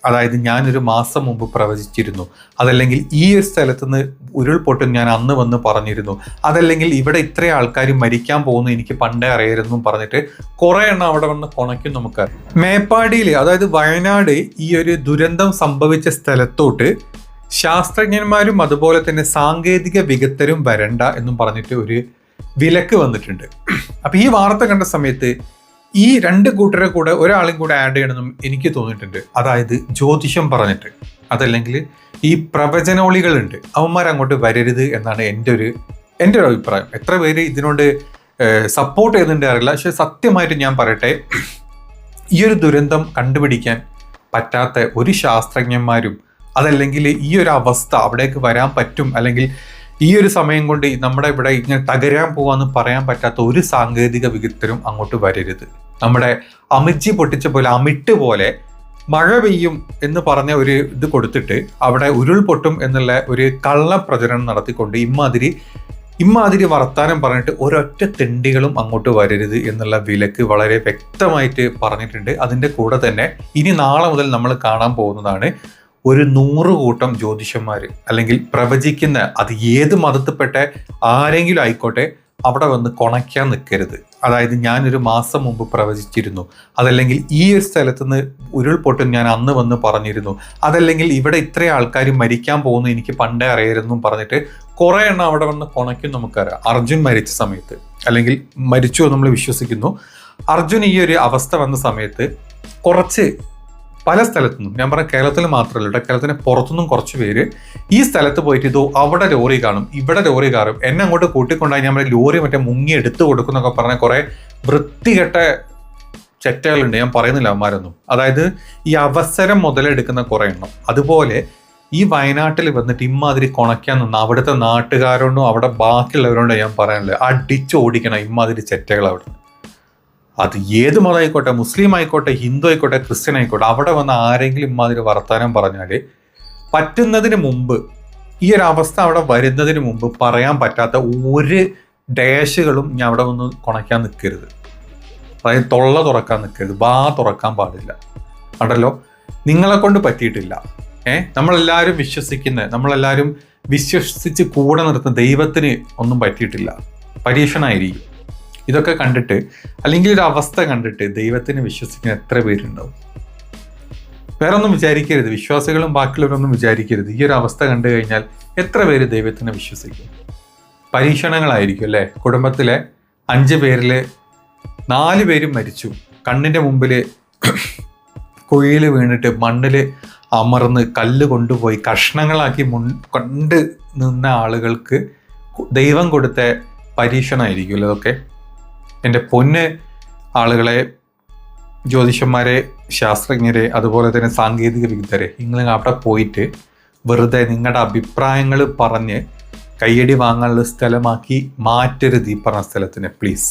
അതായത് ഞാനൊരു മാസം മുമ്പ് പ്രവചിച്ചിരുന്നു, അതല്ലെങ്കിൽ ഈ ഒരു സ്ഥലത്ത് നിന്ന് ഉരുൾപൊട്ടും ഞാൻ അന്ന് വന്ന് പറഞ്ഞിരുന്നു, അതല്ലെങ്കിൽ ഇവിടെ ഇത്രയും ആൾക്കാർ മരിക്കാൻ പോകുന്നു എനിക്ക് പണ്ടേ അറിയായിരുന്നു പറഞ്ഞിട്ട് കുറെ എണ്ണം അവിടെ വന്ന് കൊണയ്ക്കും. നമുക്ക് മേപ്പാടിയിൽ, അതായത് വയനാട് ഈ ഒരു ദുരന്തം സംഭവിച്ച സ്ഥലത്തോട്ട് ശാസ്ത്രജ്ഞന്മാരും അതുപോലെ തന്നെ സാങ്കേതിക വിദഗ്ധരും വരണ്ട എന്നും പറഞ്ഞിട്ട് ഒരു വിലക്ക് വന്നിട്ടുണ്ട്. അപ്പൊ ഈ വാർത്ത കണ്ട സമയത്ത് ഈ രണ്ട് കൂട്ടരെ കൂടെ ഒരാളും കൂടെ ആഡ് ചെയ്യണമെന്നും എനിക്ക് തോന്നിയിട്ടുണ്ട്. അതായത് ജ്യോതിഷം പറഞ്ഞിട്ട്, അതല്ലെങ്കിൽ ഈ പ്രവചനോളികളുണ്ട്, അവന്മാർ അങ്ങോട്ട് വരരുത് എന്നാണ് എൻ്റെ ഒരു അഭിപ്രായം. എത്ര പേര് ഇതിനോട് സപ്പോർട്ട് ചെയ്യുന്നുണ്ട് അറിയില്ല. പക്ഷെ സത്യമായിട്ട് ഞാൻ പറയട്ടെ, ഈ ഒരു ദുരന്തം കണ്ടുപിടിക്കാൻ പറ്റാത്ത ഒരു ശാസ്ത്രജ്ഞന്മാരും, അതല്ലെങ്കിൽ ഈ ഒരു അവസ്ഥ അവിടേക്ക് വരാൻ പറ്റും, അല്ലെങ്കിൽ ഈ ഒരു സമയം കൊണ്ട് നമ്മുടെ ഇവിടെ ഇങ്ങനെ തകരാൻ പോവാന്ന് പറയാൻ പറ്റാത്ത ഒരു സാങ്കേതിക വിദഗ്ധരും അങ്ങോട്ട് വരരുത്. നമ്മുടെ അമിത്ജി പൊട്ടിച്ച പോലെ, അമിട്ട് പോലെ മഴ പെയ്യും എന്ന് പറഞ്ഞ ഒരു ഇത് കൊടുത്തിട്ട് അവിടെ ഉരുൾപൊട്ടും എന്നുള്ള ഒരു കള്ള പ്രചരണം നടത്തിക്കൊണ്ട് ഇമ്മാതിരി വർത്താനം പറഞ്ഞിട്ട് ഒരൊറ്റ തെണ്ടികളും അങ്ങോട്ട് വരരുത് എന്നുള്ള വിലക്ക് വളരെ വ്യക്തമായിട്ട് പറഞ്ഞിട്ടുണ്ട്. അതിൻ്റെ കൂടെ തന്നെ ഇനി നാളെ മുതൽ നമ്മൾ കാണാൻ പോകുന്നതാണ് ഒരു 100 കൂട്ടം ജ്യോതിഷന്മാർ, അല്ലെങ്കിൽ പ്രവചിക്കുന്ന, അത് ഏത് മതത്തിൽപ്പെട്ട ആരെങ്കിലും ആയിക്കോട്ടെ, അവിടെ വന്ന് കൊണയ്ക്കാൻ നിൽക്കരുത്. അതായത് ഞാനൊരു മാസം മുമ്പ് പ്രവചിച്ചിരുന്നു, അതല്ലെങ്കിൽ ഈ ഒരു സ്ഥലത്ത് നിന്ന് ഉരുൾപൊട്ടും ഞാൻ അന്ന് വന്ന് പറഞ്ഞിരുന്നു, അതല്ലെങ്കിൽ ഇവിടെ ഇത്രയും ആൾക്കാർ മരിക്കാൻ പോകുന്നു എനിക്ക് പണ്ടേ അറിയായിരുന്നു പറഞ്ഞിട്ട് കുറെ എണ്ണം അവിടെ വന്ന് കൊണയ്ക്കും. നമുക്കറിയാം അർജുൻ മരിച്ച സമയത്ത്, അല്ലെങ്കിൽ മരിച്ചു നമ്മൾ വിശ്വസിക്കുന്നു, അർജുൻ ഈ ഒരു അവസ്ഥ വന്ന സമയത്ത് കുറച്ച് പല സ്ഥലത്തുനിന്നും, ഞാൻ പറഞ്ഞ കേരളത്തിൽ മാത്രമല്ല, കേരളത്തിന് പുറത്തുനിന്നും കുറച്ച് പേര് ഈ സ്ഥലത്ത് പോയിട്ട് ഇതോ അവിടെ ലോറി കാണും, ഇവിടെ ലോറി കാണും, എന്നെ അങ്ങോട്ട് കൂട്ടിക്കൊണ്ടായി ഞാൻ ലോറി മറ്റേ മുങ്ങി എടുത്തു കൊടുക്കുന്നൊക്കെ പറഞ്ഞ കുറെ വൃത്തികെട്ട ചെറ്റകളുണ്ട്. ഞാൻ പറയുന്നില്ല അവന്മാരൊന്നും. അതായത് ഈ അവസരം മുതലെടുക്കുന്ന കുറെ എണ്ണം. അതുപോലെ ഈ വയനാട്ടിൽ വന്നിട്ട് ഇമ്മാതിരി കൊണയ്ക്കാൻ നിന്ന് അവിടുത്തെ നാട്ടുകാരോണ്ടും അവിടെ ബാക്കിയുള്ളവരോണ്ടും ഞാൻ പറയാനുള്ളത്, അടിച്ചോടിക്കണം ഇമ്മാതിരി ചെറ്റകൾ അവിടെ. അത് ഏത് മതമായിക്കോട്ടെ, മുസ്ലിം ആയിക്കോട്ടെ, ഹിന്ദു ആയിക്കോട്ടെ, ക്രിസ്ത്യൻ ആയിക്കോട്ടെ, അവിടെ വന്ന് ആരെങ്കിലും ഇമാതിരി വർത്താനം പറഞ്ഞാൽ പറ്റുന്നതിന് മുമ്പ്, ഈ ഒരു അവസ്ഥ അവിടെ വരുന്നതിന് മുമ്പ് പറയാൻ പറ്റാത്ത ഒരു ഡാഷുകളും ഞാൻ അവിടെ വന്ന് കൊണയ്ക്കാൻ നിൽക്കരുത്. അതായത് തൊള്ള തുറക്കാൻ നിൽക്കരുത്, തുറക്കാൻ പാടില്ല. ഉണ്ടല്ലോ, നിങ്ങളെ കൊണ്ട് പറ്റിയിട്ടില്ല. നമ്മളെല്ലാവരും നമ്മളെല്ലാവരും വിശ്വസിച്ച് കൂടെ നിർത്തുന്ന ദൈവത്തിന് ഒന്നും പറ്റിയിട്ടില്ല. പരീക്ഷണമായിരിക്കും. ഇതൊക്കെ കണ്ടിട്ട്, അല്ലെങ്കിൽ ഒരു അവസ്ഥ കണ്ടിട്ട് ദൈവത്തിന് വിശ്വസിക്കുന്ന എത്ര പേരുണ്ടാവും? വേറെ ഒന്നും വിചാരിക്കരുത്, വിശ്വാസികളും ബാക്കിയുള്ളവരൊന്നും വിചാരിക്കരുത്. ഈ ഒരു അവസ്ഥ കണ്ടു കഴിഞ്ഞാൽ എത്ര പേര് ദൈവത്തിനെ വിശ്വസിക്കും? പരീക്ഷണങ്ങളായിരിക്കും അല്ലേ? കുടുംബത്തിലെ 5 പേരിൽ 4 പേരും മരിച്ചു. കണ്ണിൻ്റെ മുമ്പിൽ കുഴിയിൽ വീണിട്ട് മണ്ണിൽ അമർന്ന് കല്ല് കൊണ്ടുപോയി കഷ്ണങ്ങളാക്കി കൊണ്ട് നിന്ന ആളുകൾക്ക് ദൈവം കൊടുത്ത പരീക്ഷണമായിരിക്കുമല്ലോ ഇതൊക്കെ. എൻ്റെ പൊന്ന് ആളുകളെ, ജ്യോതിഷന്മാരെ, ശാസ്ത്രജ്ഞരെ, അതുപോലെ തന്നെ സാങ്കേതിക വിദഗ്ധരെ, നിങ്ങൾ അവിടെ പോയിട്ട് വെറുതെ നിങ്ങളുടെ അഭിപ്രായങ്ങൾ പറഞ്ഞ് കയ്യടി വാങ്ങാനുള്ള സ്ഥലമാക്കി മാറ്റരുത് ഈ പറഞ്ഞ സ്ഥലത്തിനെ, പ്ലീസ്.